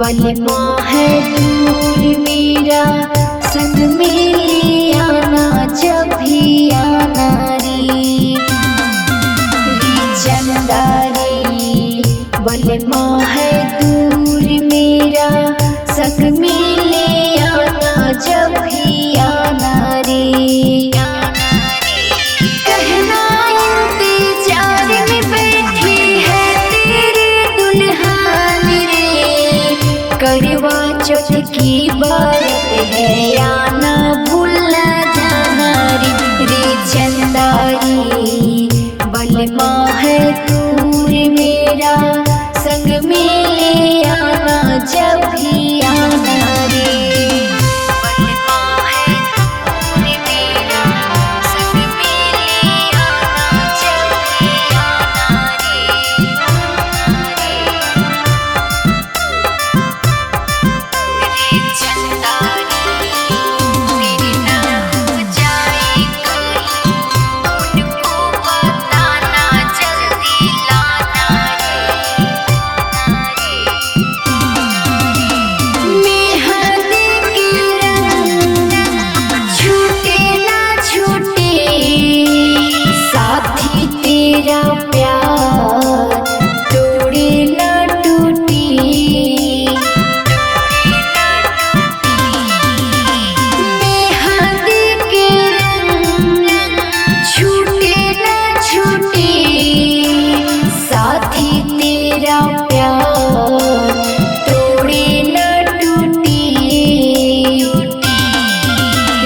बलमा है दूर मेरा, संग में ले आना जब भी आना रे चंदारी। बलमा है दूर मेरा, संग में ले आना जब भी आना रे। कहना इंतजार में बैठी है तेरे दुल्हन रे, करवा चौथ की बात है आना भूलना जाना रे चंदारी। बलमा है दूर मेरा, संग में ले आना जब भी आना रे। बलमा है दूर मेरा, संग में ले आना जब भी आना रे चंदारी। तेरे ना हो जाए कहीं, उनको बताना जल्दी लाना रे। मेहंदी के रंग छूटे ना छूटे, साथी तेरा प्यार तोड़े ना टूटे। मेहंदी के रंग छूटे ना छूटे, साथी तेरा प्यार तोड़े ना टूटे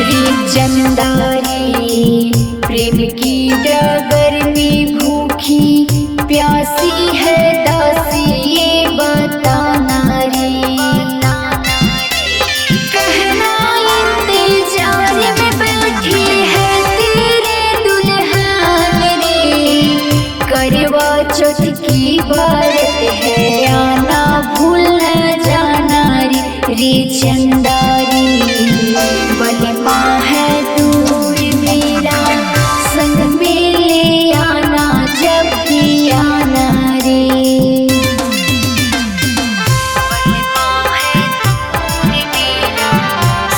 रे चंदारी। प्रेम की डगर में भूखी प्यासी है दासी, ये बताना रे। कहना इंतजार में बैठी है तेरे दुल्हन रे, करवा चौथ की बात है आना भूलना जाना रे चंदारी। बलमा है दूर मेरा, संग में ले आना जब भी आना रे। बलमा है दूर मेरा,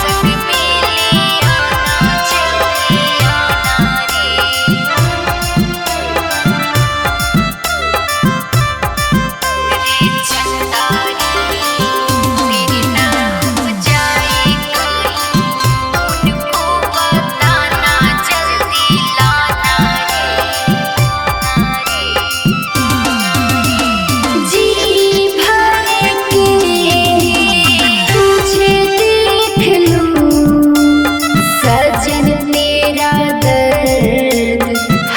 संग में ले आना जब भी आना रे चंदारी। तेरे ना हो जाए कहीं, उनको बताना जल्दी लाना रे। जी भर के तुझे देख लूं, सजन तेरा दर्द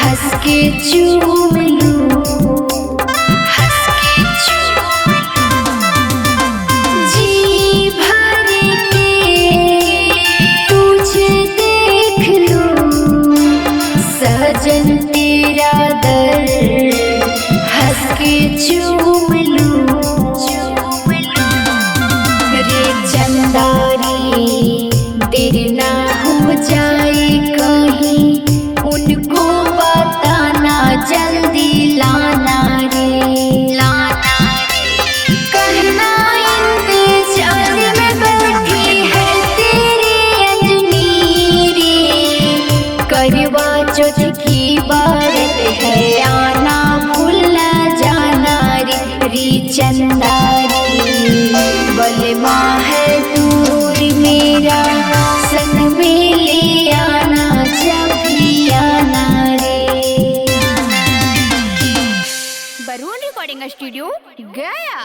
हंस के चूम लूं, हंस के चूम लूं। जी भर के तुझे देख लूं, सजन तेरा दर्द हंस के चूम लूं, चूम लूं रे चंदारी। तेरे ना हो जाए कहीं, उनको बताना जल्दी लाना रे, लाना रे। कहना इंतजार में बैठी है तेरी अंजनी रे, करवा चौथ की बात है आना भूलना जाना रे चंदारी। बलमा है दूर मेरा, संग में ले आना जब भी आना रे। बरून रिकॉर्डिंग स्टूडियो गया।